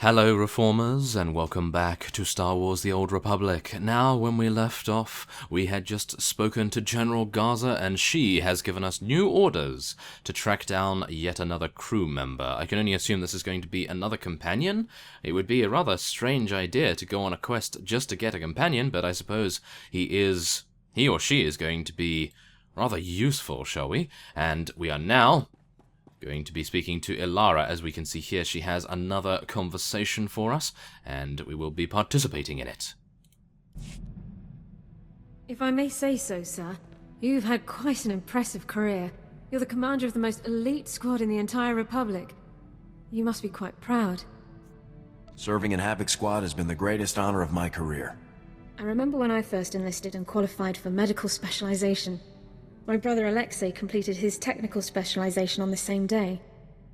Hello Reformers, and welcome back to Star Wars The Old Republic. Now, when we left off, we had just spoken to General Garza, and she has given us new orders to track down yet another crew member. I can only assume this is going to be another companion. It would be a rather strange idea to go on a quest just to get a companion, but I suppose he or she is going to be rather useful, shall we? And we are now going to be speaking to Ilara. As we can see here, she has another conversation for us, and we will be participating in it. If I may say so, sir, you've had quite an impressive career. You're the commander of the most elite squad in the entire Republic. You must be quite proud. Serving in Havoc Squad has been the greatest honor of my career. I remember when I first enlisted and qualified for medical specialization. My brother Alexei completed his technical specialization on the same day.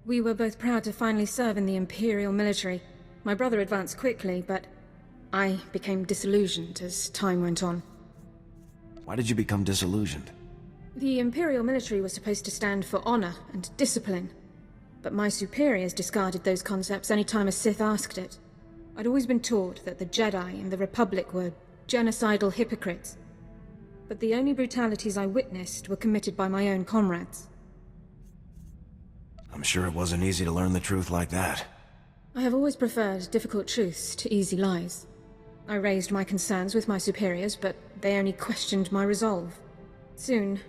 We were both proud to finally serve in the imperial military. My brother advanced quickly, but I became disillusioned as time went on. Why did you become disillusioned? The imperial military was supposed to stand for honor and discipline, but my superiors discarded those concepts any time a Sith asked it. I'd always been taught that the Jedi and the Republic were genocidal hypocrites, but the only brutalities I witnessed were committed by my own comrades. I'm sure it wasn't easy to learn the truth like that. I have always preferred difficult truths to easy lies. I raised my concerns with my superiors, but they only questioned my resolve. Soon,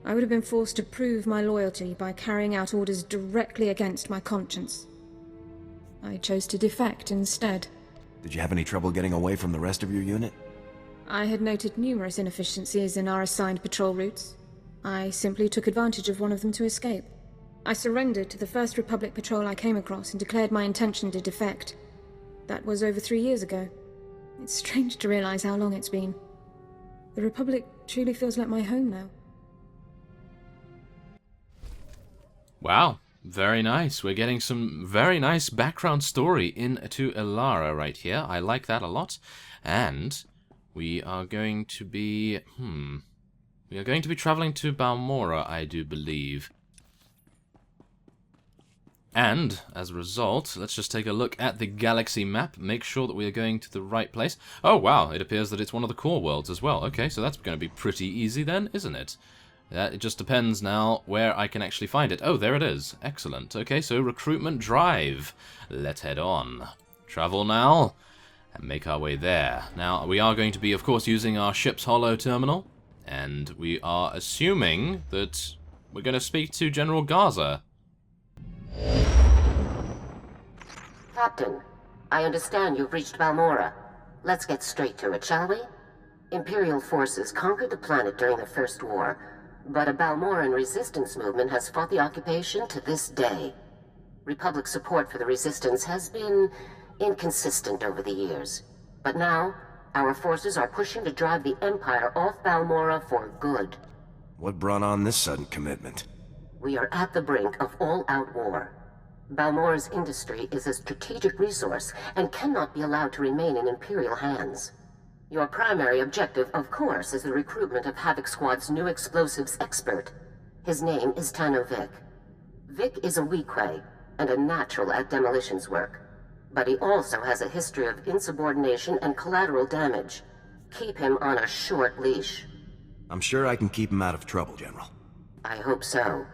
I would have been forced to prove my loyalty by carrying out orders directly against my conscience. I chose to defect instead. Did you have any trouble getting away from the rest of your unit? I had noted numerous inefficiencies in our assigned patrol routes. I simply took advantage of one of them to escape. I surrendered to the first Republic patrol I came across and declared my intention to defect. That was over 3 years ago. It's strange to realize how long it's been. The Republic truly feels like my home now. Wow, very nice. We're getting some very nice background story into Ilara right here. I like that a lot. And we are going to be... we are going to be traveling to Balmorra, I do believe. And, as a result, let's just take a look at the galaxy map, make sure that we are going to the right place. Oh, wow, it appears that it's one of the core worlds as well. Okay, so that's going to be pretty easy then, isn't it? It just depends now where I can actually find it. Oh, there it is. Excellent. Okay, so Recruitment Drive. Let's head on. Travel now, and make our way there. Now, we are going to be, of course, using our ship's holo terminal, and we are assuming that we're going to speak to General Garza. Captain, I understand you've reached Balmorra. Let's get straight to it, shall we? Imperial forces conquered the planet during the First War, but a Balmorran resistance movement has fought the occupation to this day. Republic support for the resistance has been inconsistent over the years, but now our forces are pushing to drive the Empire off Balmorra for good. What brought on this sudden commitment? We are at the brink of all-out war. Balmorra's industry is a strategic resource and cannot be allowed to remain in Imperial hands. Your primary objective, of course, is the recruitment of Havoc Squad's new explosives expert. His name is Tano Vic. Vic is a Weequay and a natural at demolitions work, but he also has a history of insubordination and collateral damage. Keep him on a short leash. I'm sure I can keep him out of trouble, General. I hope so.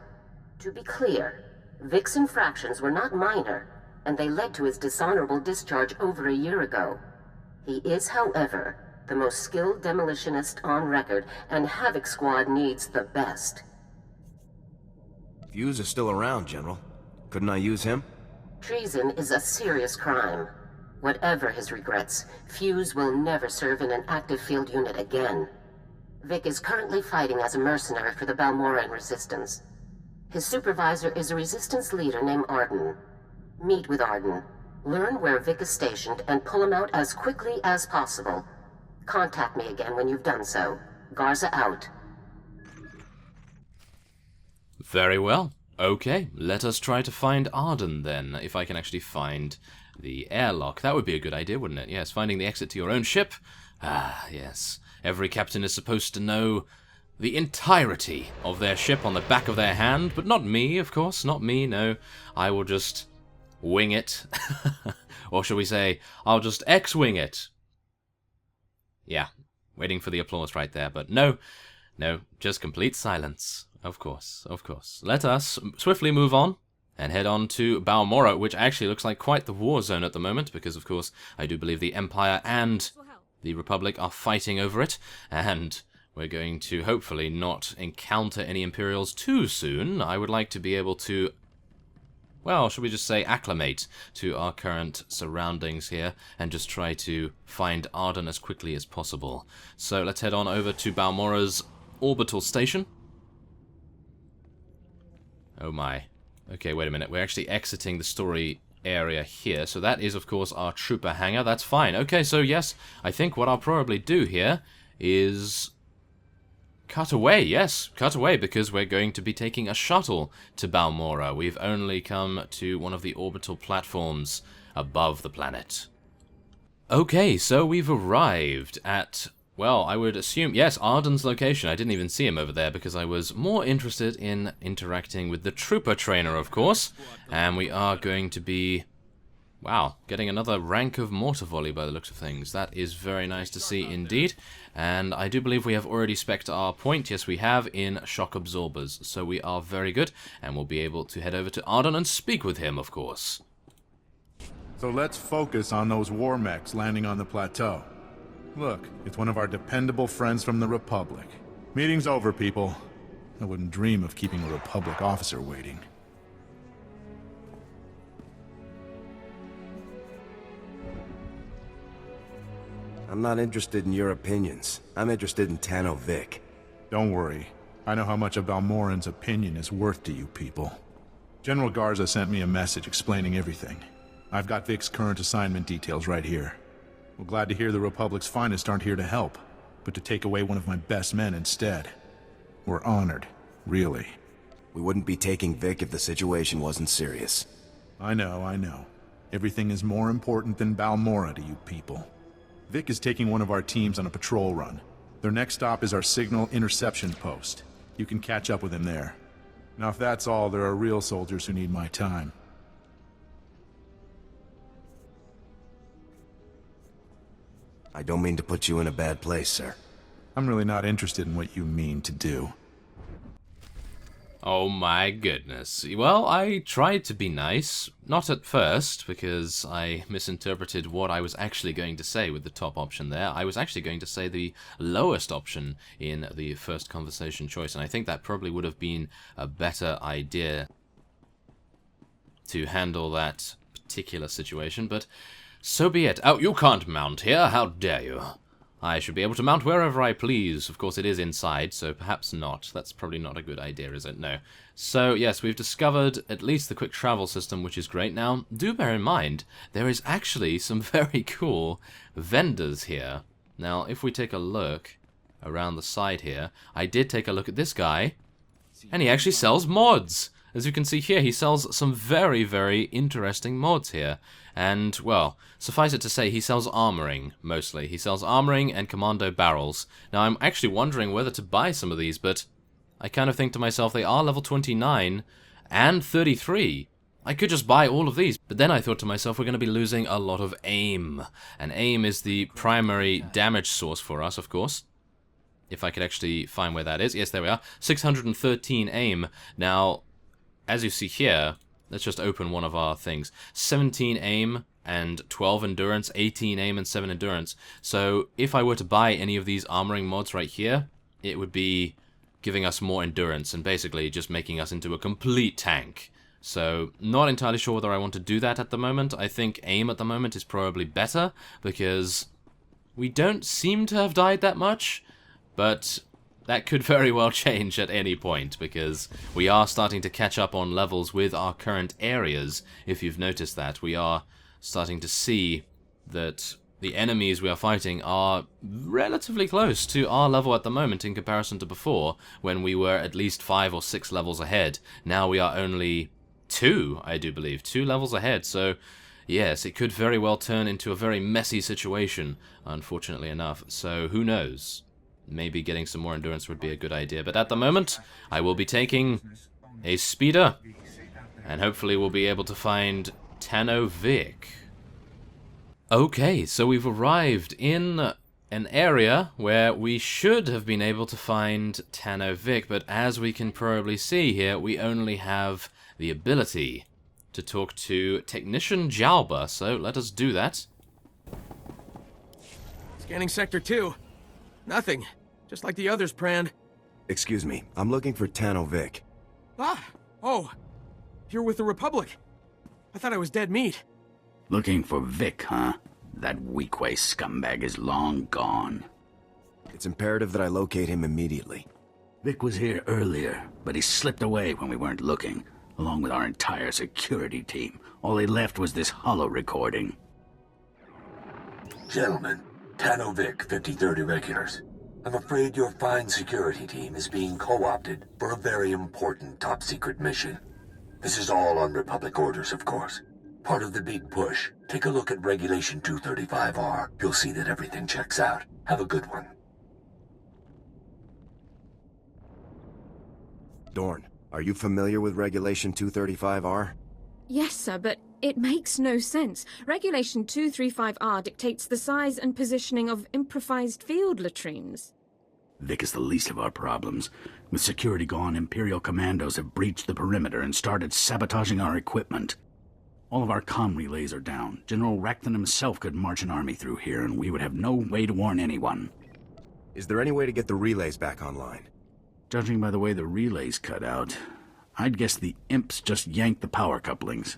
To be clear, Vic's infractions were not minor, and they led to his dishonorable discharge over a year ago. He is, however, the most skilled demolitionist on record, and Havoc Squad needs the best. Fuse is still around, General. Couldn't I use him? Treason is a serious crime. Whatever his regrets, Fuse will never serve in an active field unit again. Vic is currently fighting as a mercenary for the Balmorran resistance. His supervisor is a resistance leader named Arden. Meet with Arden, learn where Vic is stationed, and pull him out as quickly as possible. Contact me again when you've done so. Garza out. Very well. Okay, let us try to find Arden then, if I can actually find the airlock. That would be a good idea, wouldn't it? Yes, finding the exit to your own ship. Ah, yes. Every captain is supposed to know the entirety of their ship on the back of their hand, but not me, of course, not me, no. I will just wing it. Or shall we say, I'll just X-wing it. Yeah, waiting for the applause right there, but no, just complete silence. Of course, of course. Let us swiftly move on and head on to Balmorra, which actually looks like quite the war zone at the moment, because of course I do believe the Empire and the Republic are fighting over it, and we're going to hopefully not encounter any Imperials too soon. I would like to be able to, well, should we just say acclimate to our current surroundings here and just try to find Arden as quickly as possible. So let's head on over to Balmorra's orbital station. Oh my. Okay, wait a minute. We're actually exiting the story area here. So that is, of course, our trooper hangar. That's fine. Okay, so yes, I think what I'll probably do here is cut away. Yes, cut away, because we're going to be taking a shuttle to Balmorra. We've only come to one of the orbital platforms above the planet. Okay, so we've arrived at, well, I would assume, yes, Arden's location. I didn't even see him over there because I was more interested in interacting with the trooper trainer, of course. And we are going to be, wow, getting another rank of mortar volley by the looks of things. That is very nice to see indeed. And I do believe we have already spec'd our point. Yes, we have, in shock absorbers. So we are very good, and we'll be able to head over to Arden and speak with him, of course. So let's focus on those war mechs landing on the plateau. Look, it's one of our dependable friends from the Republic. Meeting's over, people. I wouldn't dream of keeping a Republic officer waiting. I'm not interested in your opinions. I'm interested in Tano Vic. Don't worry. I know how much a Balmorran's opinion is worth to you people. General Garza sent me a message explaining everything. I've got Vic's current assignment details right here. We're glad to hear the Republic's finest aren't here to help, but to take away one of my best men instead. We're honored, really. We wouldn't be taking Vic if the situation wasn't serious. I know. Everything is more important than Balmorra to you people. Vic is taking one of our teams on a patrol run. Their next stop is our signal interception post. You can catch up with him there. Now if that's all, there are real soldiers who need my time. I don't mean to put you in a bad place, sir. I'm really not interested in what you mean to do. Oh my goodness. Well, I tried to be nice. Not at first, because I misinterpreted what I was actually going to say with the top option there. I was actually going to say the lowest option in the first conversation choice, and I think that probably would have been a better idea to handle that particular situation, but so be it. Oh, you can't mount here, how dare you? I should be able to mount wherever I please. Of course, it is inside, so perhaps not. That's probably not a good idea, is it? No. So, yes, we've discovered at least the quick travel system, which is great. Now, do bear in mind, there is actually some very cool vendors here. Now, if we take a look around the side here, I did take a look at this guy, and he actually sells mods. As you can see here, he sells some very, very interesting mods here. And, well, suffice it to say, he sells armoring, mostly. He sells armoring and commando barrels. Now, I'm actually wondering whether to buy some of these, but I kind of think to myself, they are level 29 and 33. I could just buy all of these, but then I thought to myself, we're going to be losing a lot of aim. And aim is the primary damage source for us, of course. If I could actually find where that is. Yes, there we are. 613 aim. Now, as you see here, let's just open one of our things. 17 aim and 12 endurance, 18 aim and 7 endurance. So if I were to buy any of these armoring mods right here, it would be giving us more endurance and basically just making us into a complete tank. So not entirely sure whether I want to do that at the moment. I think aim at the moment is probably better because we don't seem to have died that much, but that could very well change at any point, because we are starting to catch up on levels with our current areas. If you've noticed that, we are starting to see that the enemies we are fighting are relatively close to our level at the moment in comparison to before, when we were at least 5 or 6 levels ahead. Now we are only 2, I do believe, 2 levels ahead, so yes, it could very well turn into a very messy situation, unfortunately enough, so who knows? Maybe getting some more endurance would be a good idea. But at the moment, I will be taking a speeder. And hopefully we'll be able to find Tanno Vic. Okay, so we've arrived in an area where we should have been able to find Tanno Vic, but as we can probably see here, we only have the ability to talk to Technician Jalba, so let us do that. Scanning Sector 2. Nothing. Just like the others, Pran. Excuse me, I'm looking for Tanno Vic. Ah! Oh! You're with the Republic. I thought I was dead meat. Looking for Vic, huh? That weak-way scumbag is long gone. It's imperative that I locate him immediately. Vic was here earlier, but he slipped away when we weren't looking, along with our entire security team. All he left was this holo recording. Gentlemen, Tanno Vic, 53rd Irregulars. I'm afraid your fine security team is being co-opted for a very important top-secret mission. This is all on Republic orders, of course. Part of the big push. Take a look at Regulation 235R. You'll see that everything checks out. Have a good one. Dorn, are you familiar with Regulation 235R? Yes, sir, but it makes no sense. Regulation 235R dictates the size and positioning of improvised field latrines. Vic is the least of our problems. With security gone, Imperial commandos have breached the perimeter and started sabotaging our equipment. All of our comm relays are down. General Racton himself could march an army through here, and we would have no way to warn anyone. Is there any way to get the relays back online? Judging by the way the relays cut out, I'd guess the imps just yanked the power couplings.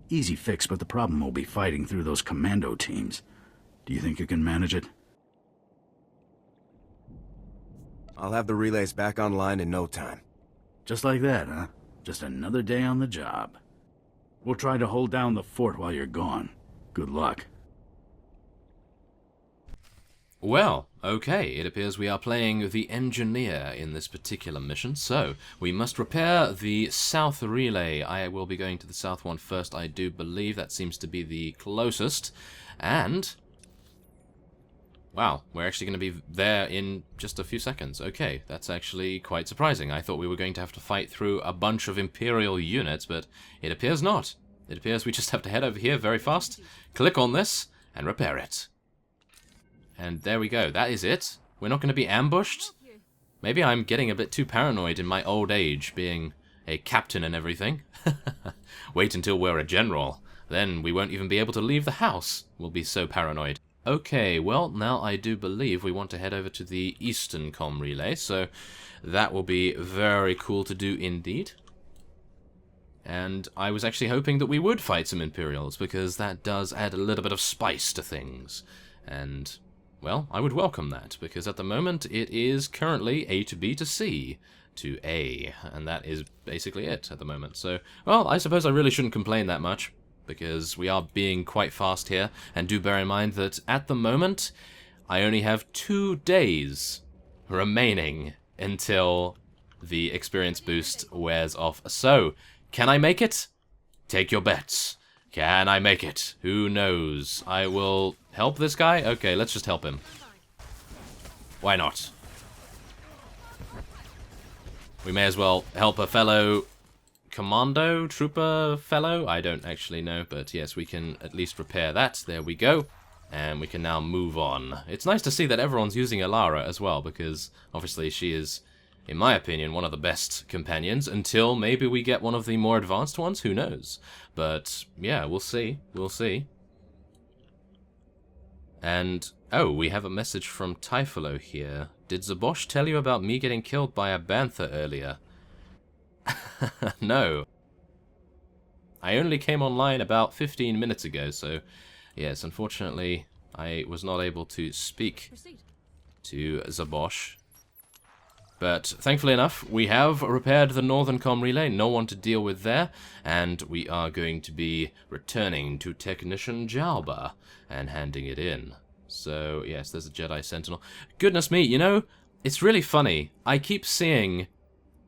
Easy fix, but the problem will be fighting through those commando teams. Do you think you can manage it? I'll have the relays back online in no time. Just like that, huh? Just another day on the job. We'll try to hold down the fort while you're gone. Good luck. Well, okay, it appears we are playing the engineer in this particular mission, so we must repair the south relay. I will be going to the south one first, I do believe. That seems to be the closest. And wow, we're actually going to be there in just a few seconds. Okay, that's actually quite surprising. I thought we were going to have to fight through a bunch of Imperial units, but it appears not. It appears we just have to head over here very fast, click on this, and repair it. And there we go. That is it. We're not going to be ambushed. Maybe I'm getting a bit too paranoid in my old age, being a captain and everything. Wait until we're a general. Then we won't even be able to leave the house. We'll be so paranoid. Okay, well, now I do believe we want to head over to the Eastern comm relay, so that will be very cool to do indeed. And I was actually hoping that we would fight some Imperials, because that does add a little bit of spice to things. And, well, I would welcome that, because at the moment it is currently A to B to C to A, and that is basically it at the moment. So, well, I suppose I really shouldn't complain that much, because we are being quite fast here, and do bear in mind that at the moment, I only have 2 days remaining until the experience boost wears off. So, can I make it? Take your bets. Can I make it? Who knows? I will help this guy? Okay, let's just help him. Why not? We may as well help a fellow commando, trooper fellow? I don't actually know, but yes, we can at least repair that. There we go. And we can now move on. It's nice to see that everyone's using Alara as well, because obviously she is, in my opinion, one of the best companions, until maybe we get one of the more advanced ones, who knows. But, yeah, we'll see. We'll see. And, oh, we have a message from Typhalo here. Did Zabosh tell you about me getting killed by a bantha earlier? No. I only came online about 15 minutes ago, so yes, unfortunately I was not able to speak to Zabosh. But thankfully enough, we have repaired the Northern comm relay, no one to deal with there, and we are going to be returning to Technician Jalba and handing it in. So yes, there's a Jedi Sentinel. Goodness me, you know, it's really funny. I keep seeing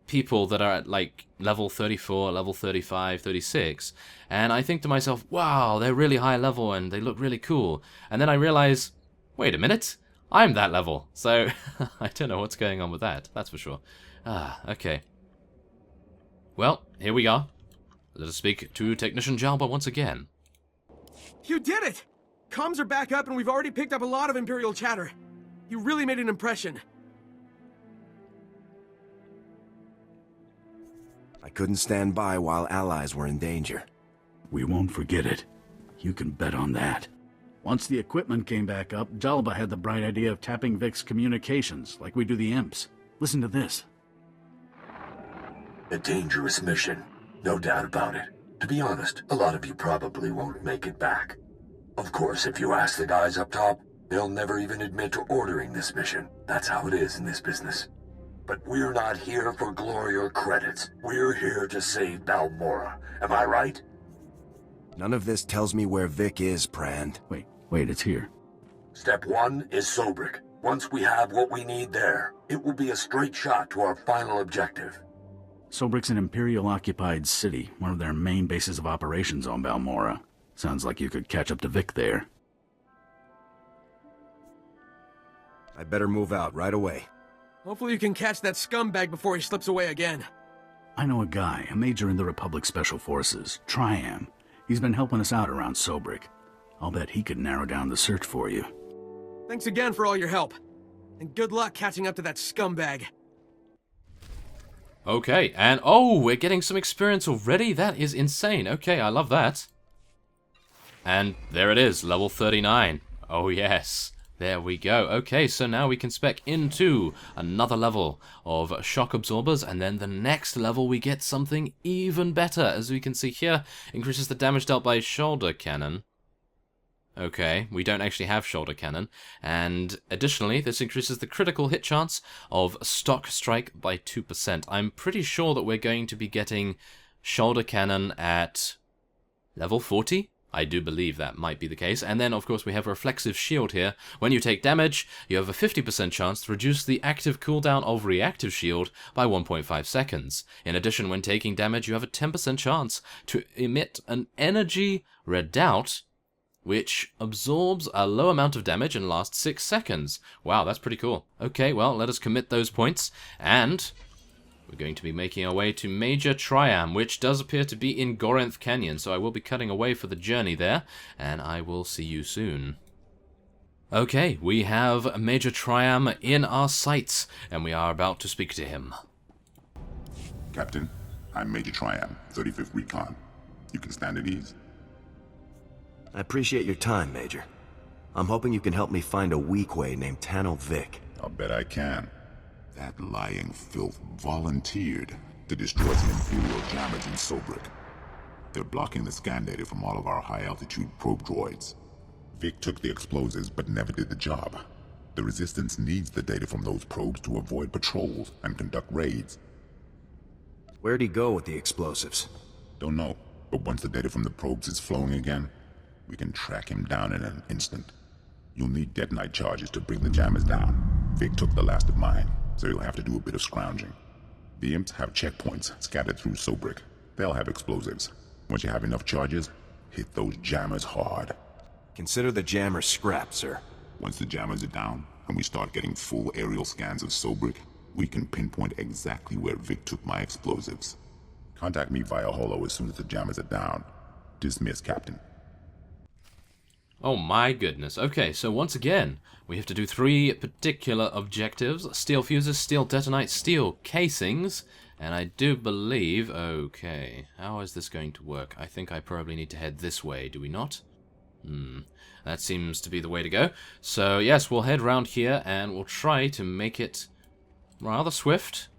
people that are at like level 34, level 35, 36, and I think to myself, wow, they're really high level and they look really cool. And then I realize, wait a minute, I'm that level. So I don't know what's going on with that, that's for sure. Ah, okay. Well, here we are. let us speak to Technician Jalba once again. You did it! Comms are back up and we've already picked up a lot of Imperial chatter. You really made an impression. I couldn't stand by while allies were in danger. We won't forget it. You can bet on that. Once the equipment came back up, Jalba had the bright idea of tapping Vic's communications, like we do the imps. Listen to this. A dangerous mission, no doubt about it. To be honest, a lot of you probably won't make it back. Of course, if you ask the guys up top, they'll never even admit to ordering this mission. That's how it is in this business. But we're not here for glory or credits. We're here to save Balmorra. Am I right? None of this tells me where Vic is, Prand. Wait, it's here. Step 1 is Sobrik. Once we have what we need there, it will be a straight shot to our final objective. Sobrik's an Imperial-occupied city, one of their main bases of operations on Balmorra. Sounds like you could catch up to Vic there. I better move out right away. Hopefully you can catch that scumbag before he slips away again. I know a guy, a major in the Republic Special Forces, Triam. He's been helping us out around Sobrik. I'll bet he could narrow down the search for you. Thanks again for all your help. And good luck catching up to that scumbag. Okay, and oh, we're getting some experience already? That is insane. Okay, I love that. And there it is, level 39. Oh yes, there we go. Okay, so now we can spec into another level of shock absorbers, and then the next level we get something even better. As we can see here, increases the damage dealt by shoulder cannon. Okay, we don't actually have shoulder cannon, and additionally, this increases the critical hit chance of stock strike by 2%. I'm pretty sure that we're going to be getting shoulder cannon at level 40. I do believe that might be the case. And then, of course, we have a reflexive shield here. When you take damage, you have a 50% chance to reduce the active cooldown of reactive shield by 1.5 seconds. In addition, when taking damage, you have a 10% chance to emit an energy redoubt, which absorbs a low amount of damage and lasts 6 seconds. Wow, that's pretty cool. Okay, well, let us commit those points, and we're going to be making our way to Major Triam, which does appear to be in Gorenth Canyon, so I will be cutting away for the journey there, and I will see you soon. Okay, we have Major Triam in our sights, and we are about to speak to him. Captain, I'm Major Triam, 35th Recon. You can stand at ease. I appreciate your time, Major. I'm hoping you can help me find a weakway named Tano Vic. I'll bet I can. That lying filth volunteered to destroy some Imperial jammers in Sobrik. They're blocking the scan data from all of our high-altitude probe droids. Vic took the explosives but never did the job. The Resistance needs the data from those probes to avoid patrols and conduct raids. Where'd he go with the explosives? Don't know, but once the data from the probes is flowing again, we can track him down in an instant. You'll need detonite charges to bring the jammers down. Vic took the last of mine, so you'll have to do a bit of scrounging. The imps have checkpoints scattered through Sobrik. They'll have explosives. Once you have enough charges, hit those jammers hard. Consider the jammers scrapped, sir. Once the jammers are down, and we start getting full aerial scans of Sobrik, we can pinpoint exactly where Vic took my explosives. Contact me via holo as soon as the jammers are down. Dismiss, Captain. Oh my goodness. Okay, so once again, we have to do 3 particular objectives. Steel fuses, steel detonite, steel casings, and I do believe... Okay, how is this going to work? I think I probably need to head this way, do we not? That seems to be the way to go. So yes, we'll head round here, and we'll try to make it rather swift.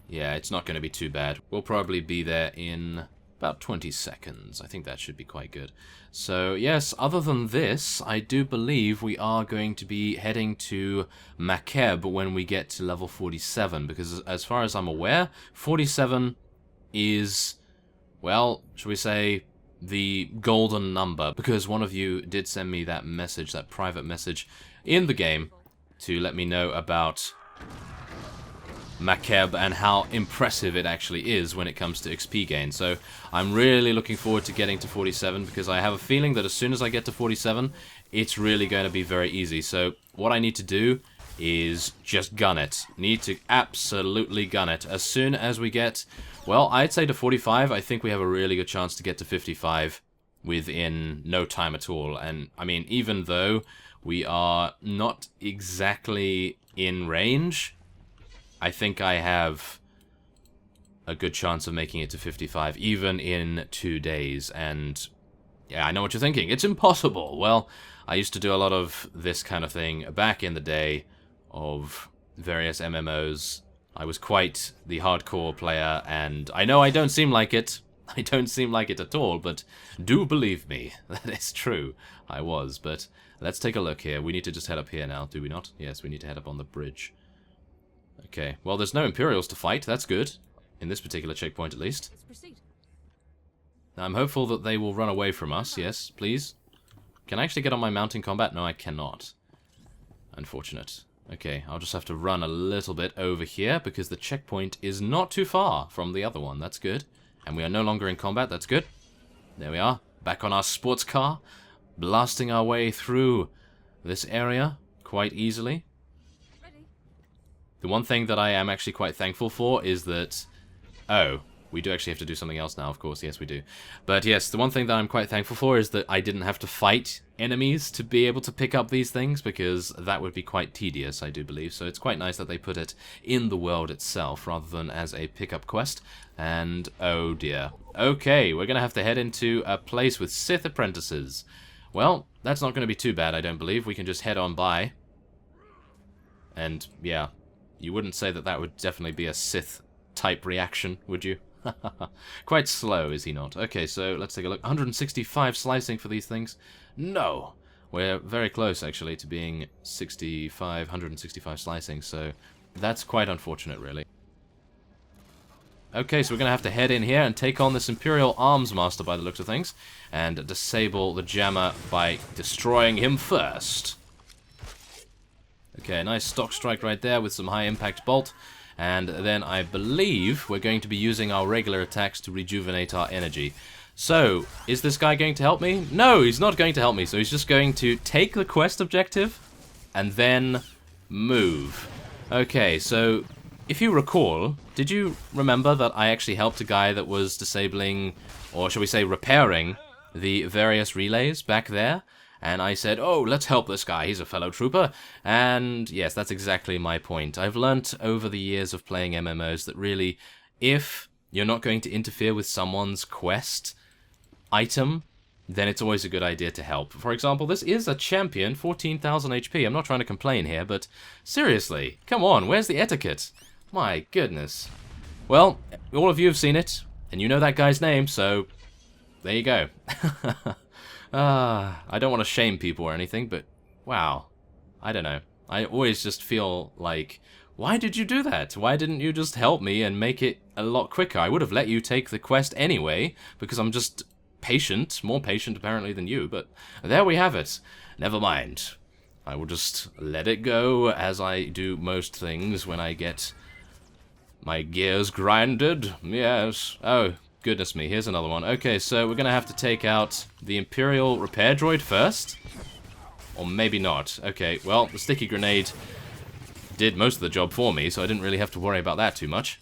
Yeah, it's not going to be too bad. We'll probably be there in about 20 seconds. I think that should be quite good. So yes, other than this, I do believe we are going to be heading to Makeb when we get to level 47, because as far as I'm aware, 47 is, well, shall we say, the golden number, because one of you did send me that message, that private message in the game, to let me know about Makeb and how impressive it actually is when it comes to XP gain. So I'm really looking forward to getting to 47, because I have a feeling that as soon as I get to 47, it's really going to be very easy. So what I need to do is just gun it. Need to absolutely gun it. As soon as we get Well, I'd say to 45, I think we have a really good chance to get to 55 within no time at all. And, I mean, even though we are not exactly in range, I think I have a good chance of making it to 55, even in 2 days. And, yeah, I know what you're thinking. It's impossible. Well, I used to do a lot of this kind of thing back in the day of various MMOs. I was quite the hardcore player, and I know I don't seem like it. I don't seem like it at all, but do believe me, that is true. I was, but let's take a look here. We need to just head up here now, do we not? Yes, we need to head up on the bridge. Okay, well, there's no Imperials to fight. That's good. In this particular checkpoint, at least. Let's proceed. I'm hopeful that they will run away from us. Yes, please. Can I actually get on my mount in combat? No, I cannot. Unfortunate. Okay, I'll just have to run a little bit over here, because the checkpoint is not too far from the other one. That's good. And we are no longer in combat. That's good. There we are. Back on our sports car. Blasting our way through this area quite easily. Ready. The one thing that I am actually quite thankful for is that... Oh, we do actually have to do something else now, of course. Yes, we do. But yes, the one thing that I'm quite thankful for is that I didn't have to fight enemies to be able to pick up these things, because that would be quite tedious, I do believe. So it's quite nice that they put it in the world itself, rather than as a pickup quest. And, oh dear. Okay, we're going to have to head into a place with Sith apprentices. Well, that's not going to be too bad, I don't believe. We can just head on by. And, yeah, you wouldn't say that that would definitely be a Sith-type reaction, would you? Quite slow, is he not? Okay, so let's take a look. 165 slicing for these things? No! We're very close, actually, to being 165 slicing, so that's quite unfortunate, really. Okay, so we're going to have to head in here and take on this Imperial Arms Master by the looks of things, and disable the jammer by destroying him first. Okay, nice stock strike right there with some high impact bolt. And then I believe we're going to be using our regular attacks to rejuvenate our energy. So, is this guy going to help me? No, he's not going to help me. So he's just going to take the quest objective and then move. Okay, so if you recall, did you remember that I actually helped a guy that was disabling, or shall we say repairing, the various relays back there? And I said, oh, let's help this guy, he's a fellow trooper. And yes, that's exactly my point. I've learnt over the years of playing MMOs that really, if you're not going to interfere with someone's quest item, then it's always a good idea to help. For example, this is a champion, 14,000 HP. I'm not trying to complain here, but seriously, come on, where's the etiquette? My goodness. Well, all of you have seen it, and you know that guy's name, so there you go. I don't want to shame people or anything, but wow, I don't know. I always just feel like, why did you do that? Why didn't you just help me and make it a lot quicker? I would have let you take the quest anyway, because I'm just patient, more patient apparently than you, but there we have it. Never mind. I will just let it go, as I do most things when I get my gears grinded. Yes. Oh, goodness me, here's another one. Okay, so we're going to have to take out the Imperial repair droid first. Or maybe not. Okay, well, the sticky grenade did most of the job for me, so I didn't really have to worry about that too much.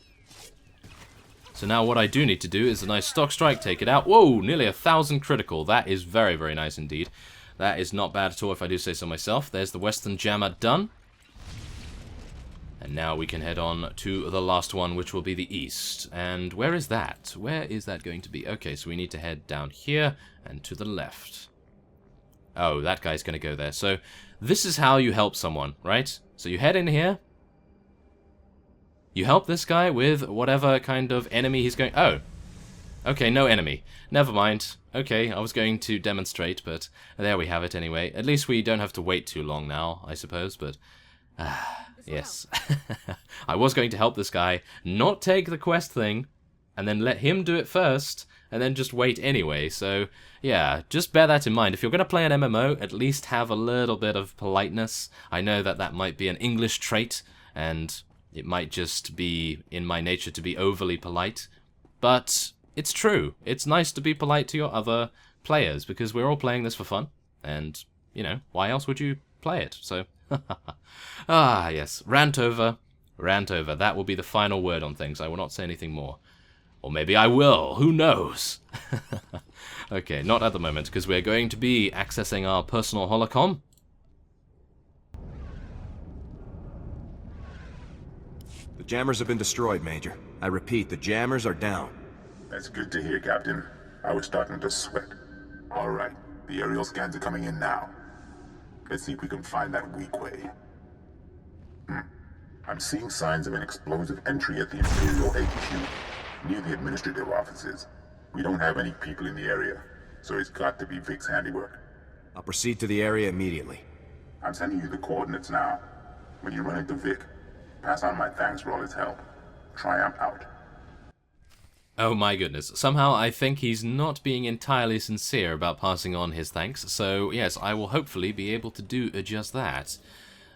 So now what I do need to do is a nice stock strike, take it out. Whoa, nearly 1,000 critical. That is very, very nice indeed. That is not bad at all if I do say so myself. There's the Western jammer done. And now we can head on to the last one, which will be the east. And where is that? Where is that going to be? Okay, so we need to head down here and to the left. Oh, that guy's going to go there. So this is how you help someone, right? So you head in here. You help this guy with whatever kind of enemy he's going... Oh, okay, no enemy. Never mind. Okay, I was going to demonstrate, but there we have it anyway. At least we don't have to wait too long now, I suppose, but... yes. I was going to help this guy not take the quest thing, and then let him do it first, and then just wait anyway. So, yeah, just bear that in mind. If you're going to play an MMO, at least have a little bit of politeness. I know that that might be an English trait, and it might just be in my nature to be overly polite, but it's true. It's nice to be polite to your other players, because we're all playing this for fun, and, you know, why else would you play it? So... yes, rant over, rant over. That will be the final word on things. I will not say anything more. Or maybe I will, who knows? Okay, not at the moment, because we're going to be accessing our personal holocom. The jammers have been destroyed, Major. I repeat, the jammers are down. That's good to hear, Captain. I was starting to sweat. All right, the aerial scans are coming in now. Let's see if we can find that weak way. I'm seeing signs of an explosive entry at the Imperial HQ, near the administrative offices. We don't have any people in the area, so it's got to be Vic's handiwork. I'll proceed to the area immediately. I'm sending you the coordinates now. When you run into Vic, pass on my thanks for all his help. Triumph out. Oh my goodness. Somehow I think he's not being entirely sincere about passing on his thanks, so yes, I will hopefully be able to do just that.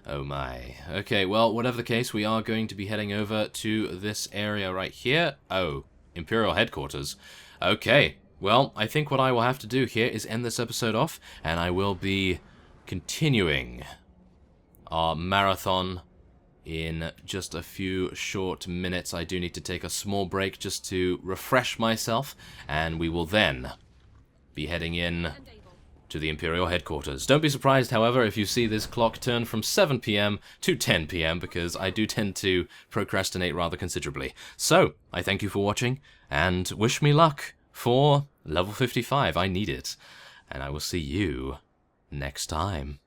Oh my. Okay, well, whatever the case, we are going to be heading over to this area right here. Oh, Imperial Headquarters. Okay, well, I think what I will have to do here is end this episode off, and I will be continuing our marathon in just a few short minutes. I do need to take a small break just to refresh myself, and we will then be heading in to the Imperial Headquarters. Don't be surprised, however, if you see this clock turn from 7 PM to 10 PM, because I do tend to procrastinate rather considerably. So, I thank you for watching, and wish me luck for level 55. I need it. And I will see you next time.